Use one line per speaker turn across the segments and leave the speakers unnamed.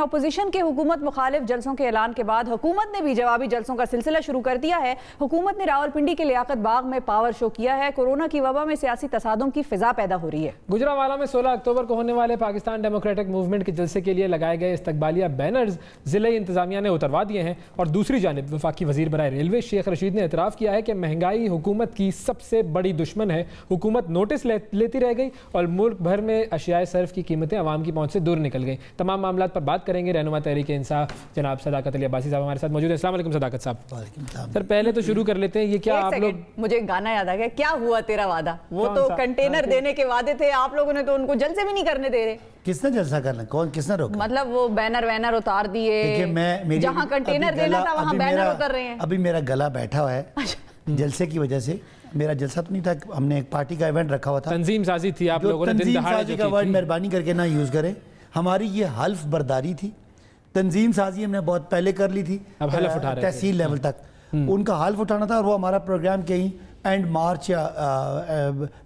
Opposition کے حکومت مخالف جلسوں کے اعلان کے بعد حکومت نے بھی جوابی جلسوں کا سلسلہ شروع کر دیا ہے۔ حکومت نے راولپنڈی کے لیاقت باغ میں پاور شو کیا ہے۔ کورونا کی وبا میں سیاسی تصادم کی فضا پیدا ہو رہی ہے۔
گجرانوالہ میں 16 اکتوبر کو ہونے والے پاکستان ڈیموکریٹک موومنٹ کے جلسے کے لیے لگائے گئے استقبالیہ بینرز ضلعی انتظامیہ نے اتروا دیے ہیں، اور دوسری جانب وفاقی وزیر برائے ریلوے شیخ رشید نے اعتراف کیا ہے کہ مہنگائی حکومت کی سب سے بڑی دشمن ہے۔ حکومت نوٹس لیتی رہ گئی اور ملک بھر میں اشیاء صرف کی قیمتیں عوام کی پہنچ سے دور نکل گئیں۔ تمام معاملات پر بات کریں گے۔ رہنما تحریک انصاف جناب صداقت علی عباسی صاحب ہمارے ساتھ موجود ہیں۔ السلام علیکم صداقت صاحب۔ سر پہلے تو شروع کر لیتے ہیں، یہ کیا آپ لوگ،
مجھے گانا یاد آ گیا، کیا ہوا تیرا وعدہ؟ وہ تو کنٹینر دینے کے وعدے تھے، آپ لوگوں نے تو ان کو جلسے بھی نہیں کرنے دے رہے۔
کس نے جلسہ کرنا، کون کس نے روکا؟
مطلب وہ بینر وینر اتار دیے، جہاں کنٹینر دینا تھا وہاں بینر اتر رہے ہیں۔
ابھی میرا گلا بیٹھا ہوا ہے جلسے کی وجہ سے۔ میرا جلسہ تو نہیں تھا، ہم نے ایک پارٹی کا ایونٹ رکھا ہوا تھا۔
تنظیم سازی تھی، آپ لوگوں نے دن دہاڑے جو کی تھی۔
مہربانی کر کے نہ یوز کریں، ہماری یہ حلف برداری تھی۔ تنظیم سازی ہم نے بہت پہلے کر لی تھی، تحصیل لیول تک ان کا حلف اٹھانا تھا، اور وہ ہمارا پروگرام کہیں اینڈ مارچ یا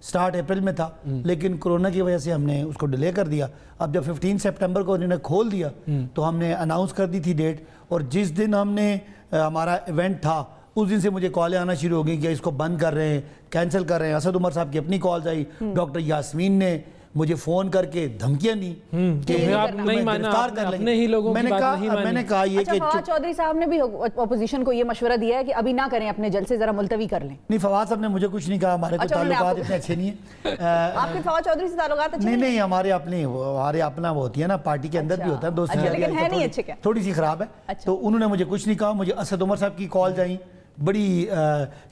سٹارٹ اپریل میں تھا، لیکن کرونا کی وجہ سے ہم نے اس کو ڈیلے کر دیا۔ اب جب 15 سپٹمبر کو انہوں نے کھول دیا تو ہم نے اناؤنس کر دی تھی ڈیٹ، اور جس دن ہم نے ہمارا ایونٹ تھا اس دن سے مجھے کالیں آنا شروع ہو گئی کہ اس کو بند کر رہے ہیں، کینسل کر رہے ہیں۔ اسد عمر صاحب کی اپنی کالز آئی، ڈاکٹر یاسمین نے مجھے فون کر کے دھمکیاں دی کہ گرفتار کر لیں گے۔ میں نے کہا یہ کہ
فواد چودھری صاحب نے بھی اپوزیشن کو یہ مشورہ دیا ہے کہ ابھی نہ کریں، اپنے جلسے ذرا ملتوی کر لیں۔
نہیں، فواد صاحب نے مجھے کچھ نہیں کہا، ہمارے کوئی تعلقات اتنے اچھے نہیں ہیں۔
آپ کے فواد چودھری سے تعلقات اچھے
نہیں؟ نہیں، ہمارے اپنا وہ ہوتی ہے نا، پارٹی کے اندر بھی ہوتا ہے دوستی، تھوڑی سی خراب ہے۔ تو انہوں نے مجھے کچھ نہیں کہا۔ مجھے اسد عمر صاحب کی کالز آئیں، بڑی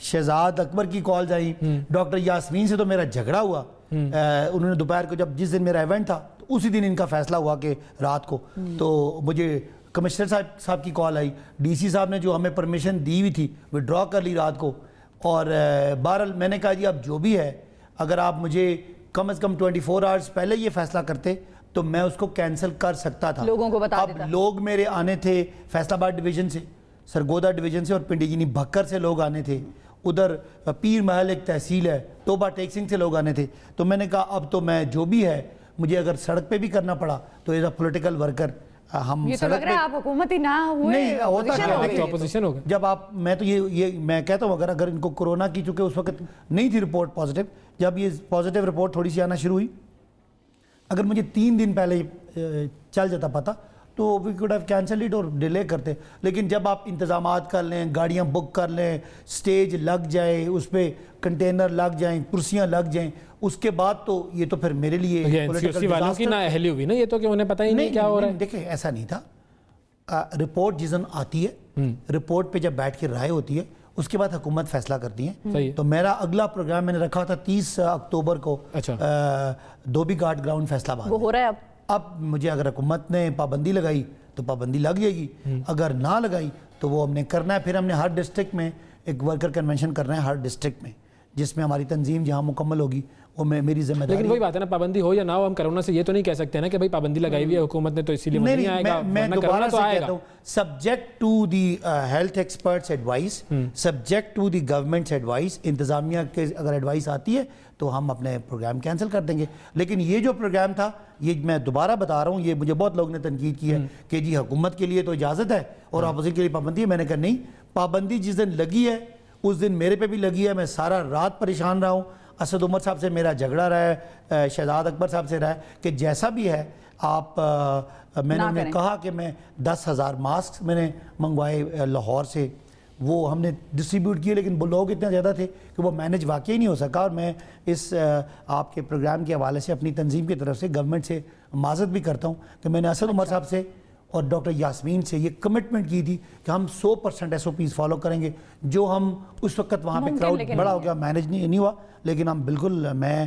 شہزاد اکبر کی کالز آئیں، ڈاکٹر یاسمین سے تو میرا جھگڑا ہوا۔ انہوں نے دوپہر کو جس دن میرا ایونٹ تھا اسی دن ان کا فیصلہ ہوا کہ رات کو، تو مجھے کمشنر صاحب کی کال آئی، ڈی سی صاحب نے جو ہمیں پرمیشن دی ہوئی تھی وڈرا کر لی رات کو۔ اور بہرحال میں نے کہا جی اب جو بھی ہے، اگر آپ مجھے کم از کم 24 آورز پہلے یہ فیصلہ کرتے تو میں اس کو کینسل کر سکتا تھا۔
لوگوں کو بتا دیتا۔
اب لوگ میرے آنے تھے فیصل آباد ڈویژن سے، سرگودا ڈویژن سے، اور پنڈی جینی بھکر سے لوگ آنے تھے، ادھر پیر محل ایک تحصیل ہے توبہ ٹیکسنگ سے لوگ آنے تھے۔ تو میں نے کہا اب تو میں جو بھی ہے، مجھے اگر سڑک پہ بھی کرنا پڑا تو ایز اے پولیٹیکل ورکر ہم سڑک پہ،
آپ حکومت ہی نہ ہوئے،
نہیں ہوتا ہے جب آپ، میں تو یہ میں کہتا ہوں اگر ان کو کورونا کی، چونکہ اس وقت نہیں تھی رپورٹ پازیٹیو، جب یہ پازیٹیو رپورٹ تھوڑی سی آنا شروع ہوئی، اگر مجھے 3 دن پہلے چل جاتا پتہ تو we could have cancel it اور ڈیلے کرتے۔ لیکن جب آپ انتظامات کر لیں، گاڑیاں بک کر لیں، سٹیج لگ جائے، اس پہ کنٹینر لگ جائیں، کرسیاں لگ جائیں، اس کے بعد تو یہ تو پھر میرے لیے
پولیٹیکل والوں کی نہ اہلی ہوئی نا، یہ تو کہ انہیں پتہ ہی نہیں کیا ہو رہا ہے۔
دیکھیں ایسا نہیں تھا، رپورٹ جس دن آتی ہے، رپورٹ پہ جب بیٹھ کے رائے ہوتی ہے اس کے بعد حکومت فیصلہ کرتی ہے۔ تو میرا اگلا پروگرام میں نے رکھا تھا 30 اکتوبر کو دھوبی گھاٹ گراؤنڈ ورکر کلب،
وہ ہو رہا ہے
اب مجھے اگر حکومت نے پابندی لگائی تو پابندی لگ جائے گی، اگر نہ لگائی تو وہ ہم نے کرنا ہے۔ پھر ہم نے ہر ڈسٹرکٹ میں ایک ورکر کنونشن کرنا ہے، ہر ڈسٹرکٹ میں، جس میں ہماری تنظیم جہاں مکمل ہوگی وہ میری ذمہ داری۔
لیکن وہی بات ہے نا، پابندی ہو یا نہ ہو، ہم کرونا سے یہ تو نہیں کہہ سکتے نا کہ بھائی پابندی لگائی ہوئی ہے حکومت نے تو اسی لیے نہیں آئے گا۔
میں دوبارہ سے کہتا ہوں، subject to the health experts advice, subject to the governments advice, انتظامیہ کے اگر ایڈوائس آتی ہے تو ہم اپنے پروگرام کینسل کر دیں گے۔ لیکن یہ جو پروگرام تھا، یہ میں دوبارہ بتا رہا ہوں، یہ مجھے بہت لوگوں نے تنقید کی ہے کہ جی حکومت کے لیے تو اجازت ہے اور اپوزیشن کے لیے پابندی ہے۔ میں نے کہا نہیں، پابندی جس دن لگی ہے اس دن میرے پہ بھی لگی ہے، میں سارا رات پریشان رہا ہوں۔ اسد عمر صاحب سے میرا جھگڑا رہا ہے، شہزاد اکبر صاحب سے رہا ہے کہ جیسا بھی ہے آپ، میں نے انہیں کہا کہ میں 10,000 ماسک میں نے منگوائے لاہور سے، وہ ہم نے ڈسٹریبیوٹ کیے، لیکن وہ لوگ اتنے زیادہ تھے کہ وہ مینج واقعی نہیں ہو سکا۔ اور میں اس آپ کے پروگرام کے حوالے سے اپنی تنظیم کی طرف سے گورنمنٹ سے معذرت بھی کرتا ہوں کہ میں نے اسد عمر صاحب سے اور ڈاکٹر یاسمین سے یہ کمٹمنٹ کی تھی کہ ہم 100% SOPs فالو کریں گے، جو ہم اس وقت وہاں پہ کراؤڈ بڑا ہو گیا، مینج نہیں ہوا۔ لیکن ہم بالکل، میں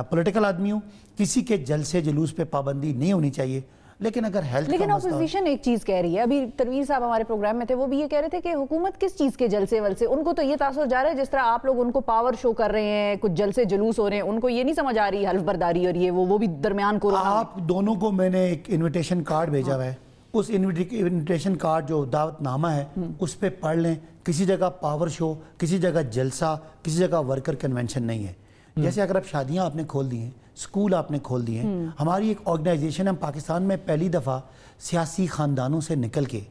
پولیٹیکل آدمی ہوں، کسی کے جلسے جلوس پہ پابندی نہیں ہونی چاہیے، لیکن اگر ہیلتھ، لیکن
اپوزیشن ایک چیز کہہ رہی ہے، ابھی تنویر صاحب ہمارے پروگرام میں تھے، وہ بھی یہ کہہ رہے تھے کہ حکومت کس چیز کے جلسے ولسے، ان کو تو یہ تاثر جا رہا ہے جس طرح آپ لوگ ان کو پاور شو کر رہے ہیں، کچھ جلسے جلوس ہو رہے ہیں، ان کو یہ نہیں سمجھ آ رہی حلف برداری اور یہ وہ بھی درمیان کورونا۔
آپ دونوں کو میں نے ایک انویٹیشن کارڈ بھیجا ہوا ہے، اس انویٹیشن کارڈ جو دعوت نامہ ہے اس پہ پڑھ لیں، کسی جگہ پاور شو، کسی جگہ جلسہ، کسی جگہ ورکر کنونشن نہیں ہے۔ جیسے اگر اب شادیاں آپ نے کھول دی ہیں, اسکول آپ نے کھول دیے ہیں, ہماری ایک آرگنائزیشن ہم پاکستان میں پہلی دفعہ سیاسی خاندانوں سے نکل کے,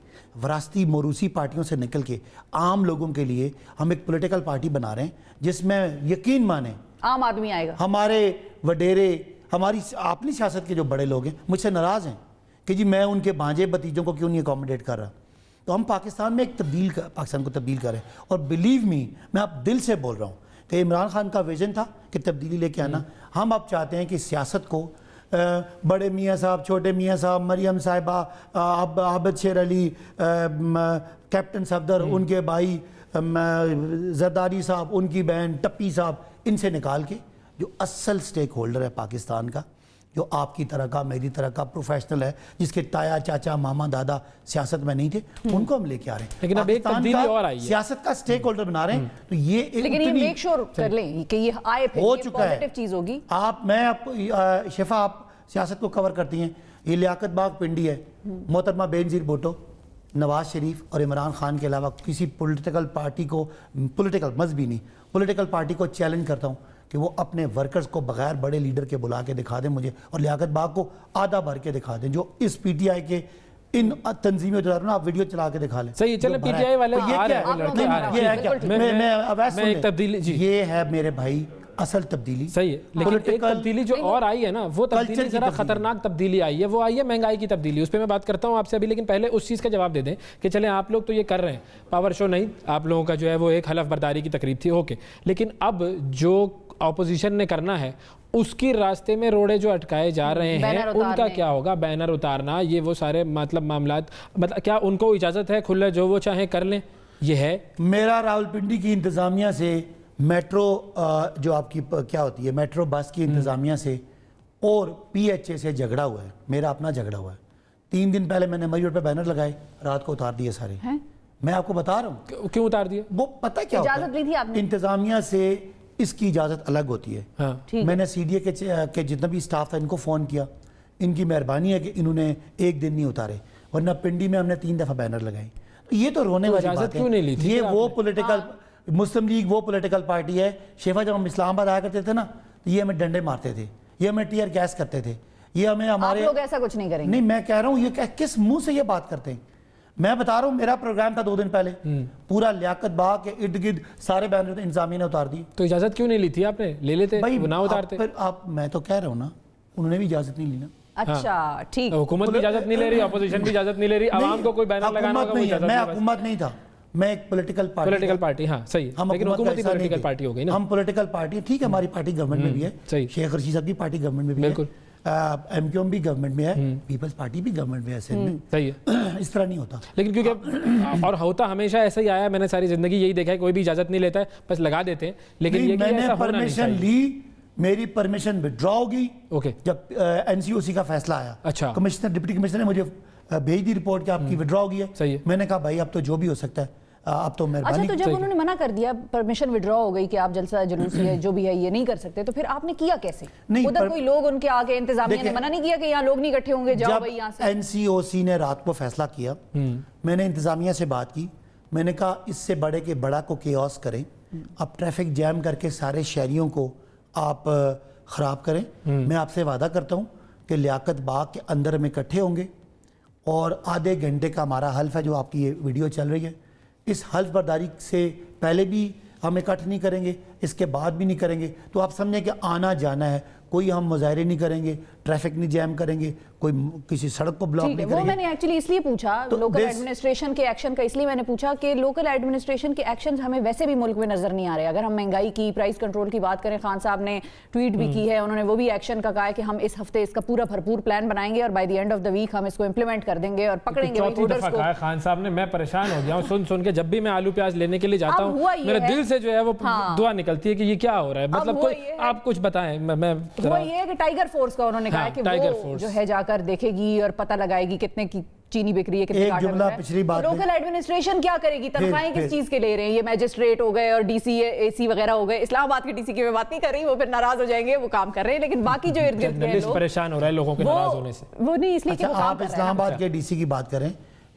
وراثتی موروثی پارٹیوں سے نکل کے عام لوگوں کے لیے ہم ایک پولیٹیکل پارٹی بنا رہے ہیں جس میں یقین مانیں
عام آدمی آئے گا.
ہمارے وڈیرے, ہماری اپنی سیاست کے جو بڑے لوگ ہیں مجھ سے ناراض ہیں کہ جی میں ان کے بھانجے بتیجوں کو کیوں نہیں اکوموڈیٹ کر رہا. تو ہم پاکستان میں ایک پاکستان کو تبدیل کر رہے ہیں, اور بلیو می میں آپ دل سے بول رہا ہوں کہ عمران خان کا ویژن تھا کہ تبدیلی لے کے آنا. ہم اب چاہتے ہیں کہ سیاست کو بڑے میاں صاحب, چھوٹے میاں صاحب, مریم صاحبہ, عابد شیر علی, کیپٹن صفدر, ان کے بھائی زرداری صاحب, ان کی بہن ٹپی صاحب, ان سے نکال کے جو اصل سٹیک ہولڈر ہے پاکستان کا, جو آپ کی طرح کا, میری طرح کا پروفیشنل ہے, جس کے تایا چاچا ماما دادا سیاست میں نہیں تھے, ان کو ہم لے کے آ رہے ہیں.
لیکن اب ایک تبدیلی اور آئی ہے,
سیاست کا سٹیک ہولڈر بنا رہے ہیں. تو یہ
لیکن یہ میک شور کر لیں کہ یہ آئے پھر
ہو
یہ
چکا ہے,
پازیٹیو چیز ہوگی.
شفا آپ سیاست کو کور کرتی ہیں, یہ لیاقت باغ پنڈی ہے, محترمہ بینظیر بھٹو, نواز شریف اور عمران خان کے علاوہ کسی پولیٹیکل پارٹی کو, پولیٹیکل مذہبی نہیں, پولیٹیکل پارٹی کو چیلنج کرتا ہوں کہ وہ اپنے ورکرز کو بغیر بڑے لیڈر کے بلا کے دکھا دیں مجھے, اور لیاقت باغ کو آدھا بھر کے دکھا دیں, جو اس پی ٹی آئی کے ان تنظیمیں جو آپ ویڈیو چلا کے دکھا لیں.
صحیح, چلیں پی ٹی آئی والے آ رہے ہیں,
یہ ہے کیا,
میں ایک تبدیلی,
یہ ہے میرے بھائی اصل تبدیلی.
صحیح ہے, لیکن ایک تبدیلی جو اور آئی ہے نا, وہ تبدیلی ذرا خطرناک تبدیلی آئی ہے, وہ آئی ہے مہنگائی کی تبدیلی. اس پہ میں بات کرتا ہوں آپ سے ابھی, لیکن پہلے اس چیز کا جواب دے دیں کہ چلیں آپ لوگ تو یہ کر رہے ہیں, پاور شو نہیں, آپ لوگوں کا جو ہے وہ ایک حلف برداری کی تقریب تھی, اوکے, لیکن اب جو اپوزیشن نے کرنا ہے اس کی راستے میں روڑے جو اٹکائے جا رہے ہیں ان کا کیا ہوگا؟ بینر اتارنا, یہ وہ سارے مطلب معاملات, مطلب کیا ان کو اجازت ہے کھلے جو وہ چاہیں کر لیں؟ یہ ہے
میرا راولپنڈی کی انتظامیہ سے, میٹرو جو آپ کی کیا ہوتی ہے میٹرو بس کی انتظامیہ سے اور پی ایچ اے سے جھگڑا ہوا ہے, میرا اپنا جھگڑا ہوا ہے. 3 دن پہلے میں نے مئی روڈ پہ بینر لگائے, رات کو اتار دیے سارے. میں آپ کو بتا رہا ہوں
کیوں اتار دیے,
وہ پتہ کیا ہوتا ہے,
اجازت لی تھی آپ نے؟
انتظامیہ سے اس کی اجازت الگ ہوتی ہے. میں نے سی ڈی اے کے جتنا بھی اسٹاف تھا ان کو فون کیا, ان کی مہربانی ہے کہ انہوں نے 1 دن نہیں اتارے, ورنہ پنڈی میں ہم نے 3 دفعہ بینر لگائی. یہ تو رونے والی بات ہے. یہ وہ پولیٹیکل, مسلم لیگ وہ پولیٹیکل پارٹی ہے. شیفا جب ہم اسلام آباد آیا کرتے تھے نا, تو یہ ہمیں ڈنڈے مارتے تھے, یہ ہمیں ٹیئر گیس کرتے تھے, یہ ہمیں ہمارے,
آپ لوگ ایسا کچھ نہیں کریں گے.
نہیں میں کہہ رہا ہوں یہ کس منہ سے یہ بات کرتے ہیں. میں بتا رہا ہوں میرا پروگرام تھا 2 دن پہلے, پورا لیاقت باغ کے ارد گرد سارے بینر انتظامیہ نے اتار دی.
تو اجازت کیوں نہیں لی تھی آپ نے؟ لے لیتے, نہ اتارتے.
میں تو کہہ رہا ہوں نا, انہوں نے بھی اجازت نہیں لی نا.
اچھا ٹھیک,
حکومت بھی اجازت نہیں لے رہی, اپوزیشن بھی اجازت نہیں لے رہی, عوام کو کوئی بینر لگانا ہوگا.
میں حکومت نہیں تھا, میں ایک پولیٹیکل
پارٹی. ہاں صحیح, لیکن حکومت ہی پولیٹیکل پارٹی ہو گئی نا.
ہم پولیٹیکل پارٹی, ٹھیک ہے, ہماری پارٹی گورنمنٹ میں بھی ہے, شیخ رشید صاحب کی پارٹی گورنمنٹ میں بھی ہے, ایم کیو ایم بھی گورنمنٹ میں ہے, پیپلز پارٹی بھی گورنمنٹ میں ہے, سندھ میں.
صحیح ہے,
اس طرح نہیں ہوتا.
لیکن کیونکہ اور ہوتا ہمیشہ ایسا ہی آیا, میں نے ساری زندگی یہی دیکھا ہے, کوئی بھی اجازت نہیں لیتا ہے, بس لگا دیتے ہیں. لیکن یہ
میں نے پرمیشن لی, میری پرمیشن وڈرا ہوگی جب این سی او سی کا فیصلہ آیا.
اچھا,
کمشنر, ڈپٹی کمشنر نے مجھے بھیج دی رپورٹ کہ آپ کی وڈرا ہوگی ہے. میں نے کہا بھائی اب تو جو بھی ہو سکتا ہے, اب تو مہربانی.
اچھا, تو جب انہوں نے منع کر دیا, پرمیشن وڈرا ہو گئی کہ آپ جلسہ جلوس ہے جو بھی ہے یہ نہیں کر سکتے, تو پھر آپ نے کیا کیسے؟ ادھر کوئی لوگ ان کے آگے انتظامیہ نے منع نہیں کیا کہ یہاں لوگ نہیں اکٹھے ہوں گے, جاؤ بھائی یہاں سے؟
این سی او سی نے رات کو فیصلہ کیا, میں نے انتظامیہ سے بات کی, میں نے کہا اس سے بڑے کے بڑا کو کیوس کریں, اب ٹریفک جیم کر کے سارے شہریوں کو آپ خراب کریں. میں آپ سے وعدہ کرتا ہوں کہ لیاقت باغ کے اندر ہم اکٹھے ہوں گے, اور آدھے گھنٹے کا ہمارا حلف ہے جو آپ کی یہ ویڈیو چل رہی ہے. اس حلف برداری سے پہلے بھی ہم اکٹھ نہیں کریں گے, اس کے بعد بھی نہیں کریں گے. تو آپ سمجھیں کہ آنا جانا ہے, کوئی ہم مظاہرے نہیں کریں گے, ٹریفک نہیں جیم کریں گے, کوئی کسی سڑک کو بلاک نہیں کریں گے.
وہ میں نے ایکچولی اس لیے پوچھا, لوکل ایڈمنسٹریشن کے ایکشن کا اس لیے میں نے پوچھا کہ لوکل ایڈمنسٹریشن کے ایکشنز ہمیں ویسے بھی ملک میں نظر نہیں آ رہے. اگر ہم مہنگائی کی, پرائز کنٹرول کی بات کریں, خان صاحب نے ٹویٹ بھی کی ہے, انہوں نے وہ بھی ایکشن کا کہا ہے کہ ہم اس ہفتے اس کا پورا بھرپور پلان بنائیں گے اور by the end of the week ہم اس کو امپلیمنٹ کر دیں گے اور پکڑیں گے
ہولڈرز کو. خان صاحب نے, میں پریشان ہو گیا ہوں سن کے, جب بھی میں آلو پیاز لینے کے لیے جاتا ہوں میرے دل سے جو ہے وہ دعا نکلتی ہے کہ یہ کیا ہو رہا ہے. مطلب آپ کچھ بتائیں. وہ
یہ ہے کہ ٹائیگر فورس کا انہوں نے کہا کہ وہ جو ہے جا کر دیکھے گی اور پتہ لگائے گی کتنے کی چینی بک رہی ہے, کتنے
ایک جملہ پچھلی بات,
لوکل ایڈمنسٹریشن کیا کرے گی؟ تنخواہیں کس چیز کے لے رہے ہیں؟ یہ میجسٹریٹ ہو گئے اور ڈی سی اے سی وغیرہ ہو گئے. اسلام آباد کے ڈی سی کی میں بات نہیں کر رہی, وہ پھر ناراض ہو جائیں گے, وہ کام کر رہے ہیں. لیکن باقی جو ارد گرد کے لوگ
پریشان ہو رہے ہیں لوگوں کے ناراض ہونے سے,
وہ نہیں اس لیے کہ
آپ اسلام آباد کے ڈی سی کی بات کریں,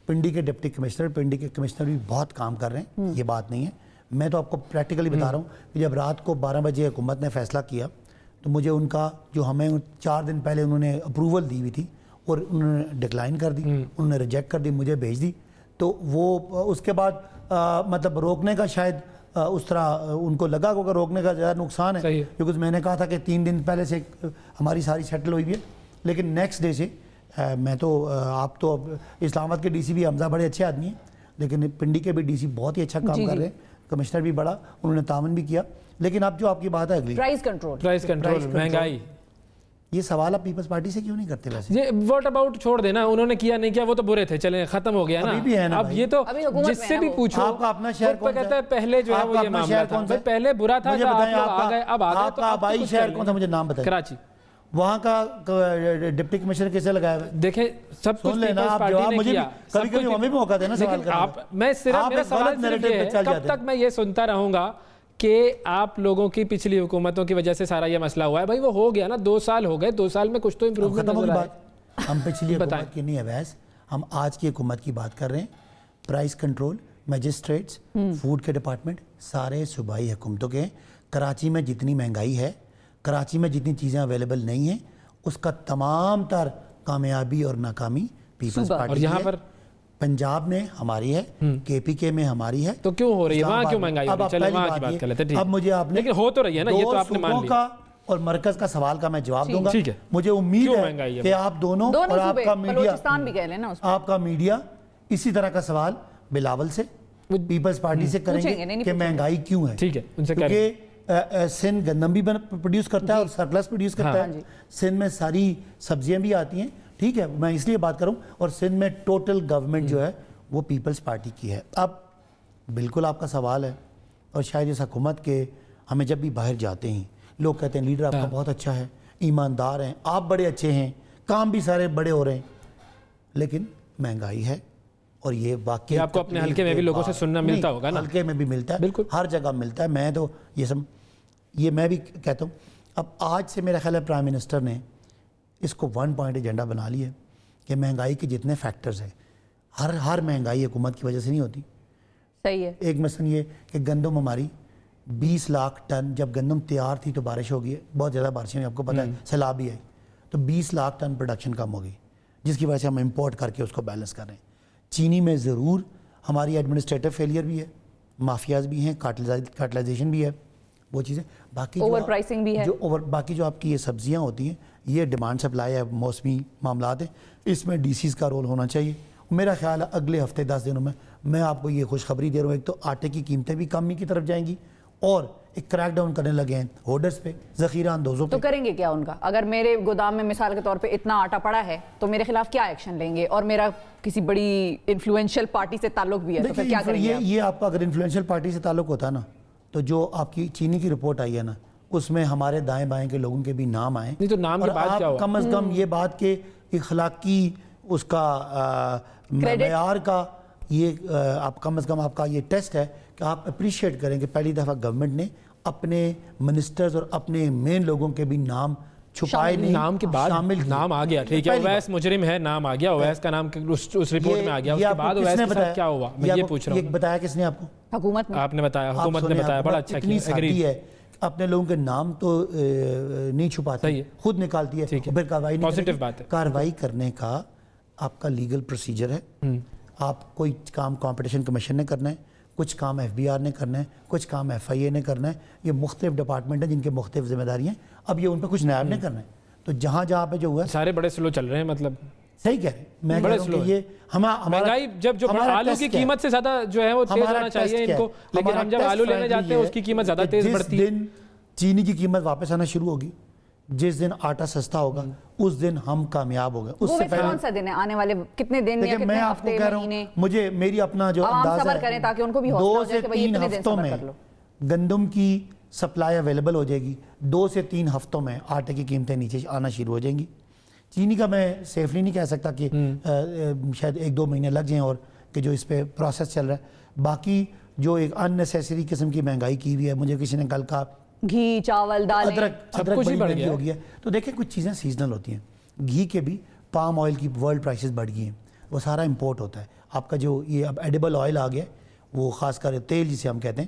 پنڈی کے ڈپٹی کمشنر, پنڈی کے کمشنر بھی بہت کام کر رہے ہیں, یہ بات نہیں ہے. میں تو آپ کو پریکٹیکلی بتا رہا ہوں کہ جب رات کو 12 بجے حکومت نے فیصلہ کیا تو مجھے ان کا جو ہمیں 4 دن پہلے انہوں نے اپروول دی ہوئی تھی اور انہوں نے ڈکلائن کر دی, انہوں نے ریجیکٹ کر دی, مجھے بھیج دی. تو وہ اس کے بعد مطلب روکنے کا شاید اس طرح ان کو لگا کہ روکنے کا زیادہ نقصان ہے, کیونکہ میں نے کہا تھا کہ 3 دن پہلے سے ہماری ساری سیٹل ہوئی ہے. لیکن نیکسٹ ڈے سے میں تو آپ تو اسلام آباد کے ڈی سی بھی حمزہ بڑے اچھے آدمی ہیں, لیکن پنڈی کے بھی ڈی سی بہت ہی اچھا کام کر رہے ہیں, کمشنر بھی بڑا, انہوں نے تعاون بھی کیا. لیکن اب جو آپ کی بات ہے اگلی
پرائز کنٹرول
مہنگائی,
یہ سوال آپ پیپلز پارٹی سے کیوں نہیں کرتے ویسے؟
یہ واٹ اباؤٹ چھوڑ دینا, انہوں نے کیا نہیں کیا وہ تو برے تھے, چلیں ختم ہو گیا نا. اب یہ تو جس سے بھی پوچھو
آپ کا اپنا شہر کون سا
کہتا ہے پہلے جو ہے وہ یہ معاملہ تھا, پہلے برا تھا, اب
آپ کا آبائی شہر کون سا, مجھے نام بتائیں.
کراچی.
وہاں کا ڈپٹی کمشنر کیسے لگایا ہوا ہے؟
دیکھیں سب کچھ پیپلز پارٹی نے کیا,
کبھی کبھی ہمیں بھی موقع دینا سوال کرنے کا.
میں صرف میرا سوال صرف یہ ہے, کب تک میں یہ سنتا رہوں گا کہ آپ لوگوں کی پچھلی حکومتوں کی وجہ سے سارا یہ مسئلہ ہوا ہے؟ بھائی وہ ہو گیا نا, 2 سال ہو گئے, 2 سال میں کچھ تو امپروومنٹ نظر آئے.
ہم پچھلی حکومت کی نہیں ہے ویس, ہم آج کی حکومت کی بات کر رہے ہیں. پرائز کنٹرول, میجسٹریٹس, فوڈ کے ڈپارٹمنٹ سارے صوبائی حکومتوں کے ہیں. کراچی میں جتنی مہنگائی ہے, کراچی میں جتنی چیزیں اویلیبل نہیں ہیں, اس کا تمام تر کامیابی اور ناکامی پیپلز پارٹی کی ہے. پنجاب میں ہماری ہے, کے پی کے میں ہماری ہے.
تو کیوں ہو رہی ہے وہاں, کیوں مہنگائی ہو رہی ہے؟ چلیں وہاں کی بات کر لیتے ہیں.
اب مجھے آپ نے
لیکن ہو تو رہی ہے نا, یہ تو آپ نے مان لیا.
کا اور مرکز کا سوال کا میں جواب دوں گا. مجھے امید ہے کہ آپ دونوں اور آپ کا میڈیا اسی طرح کا سوال بلاول سے, پیپلز پارٹی سے کریں گے کہ مہنگائی کیوں ہے.
ٹھیک ہے, ان سے
کیونکہ سندھ گندم بھی پروڈیوس کرتا ہے اور سرپلس پروڈیوس کرتا ہے. سندھ میں ساری سبزیاں بھی آتی ہیں, ٹھیک ہے, میں اس لیے بات کروں. اور سندھ میں ٹوٹل گورنمنٹ جو ہے وہ پیپلز پارٹی کی ہے. اب بالکل آپ کا سوال ہے, اور شاید اس حکومت کے ہمیں جب بھی باہر جاتے ہیں لوگ کہتے ہیں لیڈر آپ کا بہت اچھا ہے, ایماندار ہیں, آپ بڑے اچھے ہیں, کام بھی سارے بڑے ہو رہے ہیں, لیکن مہنگائی ہے. اور یہ واقعی
آپ کو اپنے حلقے میں بھی لوگوں سے سننا ملتا ہوگا نا.
حلقے میں بھی ملتا ہے, بالکل ہر جگہ ملتا ہے. میں تو یہ میں بھی کہتا ہوں. اب آج سے میرا خیال ہے پرائم منسٹر نے اس کو 1 پوائنٹ ایجنڈا بنا لی ہے کہ مہنگائی کے جتنے فیکٹرز ہیں, ہر مہنگائی حکومت کی وجہ سے نہیں ہوتی.
صحیح ہے.
ایک مثلا یہ کہ گندم ہماری 20 لاکھ ٹن, جب گندم تیار تھی تو بارش ہو گئی, بہت زیادہ بارشیں ہوئی, آپ کو پتہ ہے سیلاب بھی آئی, تو 20 لاکھ ٹن پروڈکشن کم ہو گئی, جس کی وجہ سے ہم امپورٹ کر کے اس کو بیلنس کر رہے ہیں. چینی میں ضرور ہماری ایڈمنسٹریٹو فیلئر بھی ہے, مافیاز بھی ہیں, کارٹلائزیشن بھی ہے, وہ چیزیں. باقی
اوور پرائسنگ بھی ہے,
باقی جو آپ کی یہ سبزیاں ہوتی ہیں, یہ ڈیمانڈ سپلائی ہے, موسمی معاملات ہیں, اس میں ڈی سیز کا رول ہونا چاہیے. میرا خیال ہے اگلے ہفتے 10 دنوں میں آپ کو یہ خوشخبری دے رہا ہوں. ایک تو آٹے کی قیمتیں بھی کمی کی طرف جائیں گی, اور ایک کریک ڈاؤن کرنے لگے ہیں ہولڈرز پہ, ذخیرہ اندوزوں پہ.
تو کریں گے کیا ان کا؟ اگر میرے گودام میں مثال کے طور پہ اتنا آٹا پڑا ہے تو میرے خلاف کیا ایکشن لیں گے؟ اور میرا کسی بڑی انفلوئنشل پارٹی سے تعلق بھی ہے تو پھر کیا کریں گے؟
یہ آپ کا اگر انفلوئنشل پارٹی سے تعلق ہوتا ہے نا, تو جو آپ کی چینی کی رپورٹ آئی ہے نا, اس میں ہمارے دائیں بائیں کے لوگوں کے بھی نام آئے.
نہیں تو نام کی بات کیا ہوا؟
کم از کم یہ بات کہ اخلاقی اس کا معیار کا یہ آپ کم از کم آپ کا یہ ٹیسٹ ہے کہ آپ اپریشیٹ کریں کہ پہلی دفعہ گورنمنٹ نے اپنے منسٹرز اور اپنے مین لوگوں کے بھی نام چھپائے نہیں,
نام کے بعد نام آ گیا. ٹھیک ہے, اویس مجرم ہے, نام آ گیا, اویس کا نام اس رپورٹ میں آ گیا. اس کے بعد اویس کے ساتھ کیا ہوا میں یہ پوچھ رہا ہوں.
یہ بتایا کس نے آپ کو؟
حکومت نے.
آپ نے بتایا, حکومت نے بتایا, بڑا اچھا کیا.
ایگری ہے, اپنے لوگوں کے نام تو نہیں چھپاتی, خود نکالتی ہے, پھر کارروائی نہیں کرتی. کارروائی کرنے کا آپ کا لیگل پروسیجر ہے. آپ کوئی کام کمپٹیشن کمیشن نے کرنا ہے, کچھ کام ایف بی آر نے کرنا ہے, کچھ کام ایف آئی اے نے کرنا ہے. یہ مختلف ڈپارٹمنٹ ہیں جن کے مختلف ذمہ داریاں ہیں. اب یہ ان پہ کچھ نائب نے کرنا ہے. تو جہاں پہ جو ہوا
سارے بڑے سلو چل رہے ہیں. مطلب
صحیح کہہ رہے ہیں, میں کہہ رہا ہوں کہ یہ
مہنگائی جب آلو کی قیمت سے زیادہ جو ہے وہ تیز ہونا چاہیے ان کو, لیکن ہم جب آلو لینے جاتے ہیں اس کی قیمت زیادہ تیز بڑھتی ہے.
جس دن چینی کی قیمت واپس آنا شروع ہوگی, جس دن آٹا سستا ہوگا, اس دن ہم کامیاب ہو گئے. اس سے پہلے
کون سا دن ہے آنے والے کتنے دن یا کتنے ہفتے مہینے؟
مجھے میری اپنا جو اندازہ ہے 2 سے 3 ہفتوں میں گندم کی سپلائی اویلیبل ہو جائے گی. 2 سے 3 ہفتوں میں آٹے کی قیمتیں نیچے آنا شروع ہو جائیں گی. چینی کا میں سیفلی نہیں کہہ سکتا کہ شاید 1-2 مہینے لگ جائیں, اور کہ جو اس پہ پروسیس چل رہا ہے. باقی جو ایک ان نیسیسری قسم کی مہنگائی کی ہوئی ہے, مجھے کسی نے کل کہا
گھی, چاول, دالیں,
ادرک بڑی مہنگی ہو گئی ہے. تو دیکھیں کچھ چیزیں سیزنل ہوتی ہیں. گھی کے بھی پام آئل کی ورلڈ پرائسز بڑھ گئی ہیں, وہ سارا امپورٹ ہوتا ہے. آپ کا جو یہ اب ایڈیبل آئل آ گیا, وہ خاص کر تیل جسے ہم کہتے ہیں,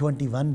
21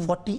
40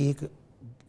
1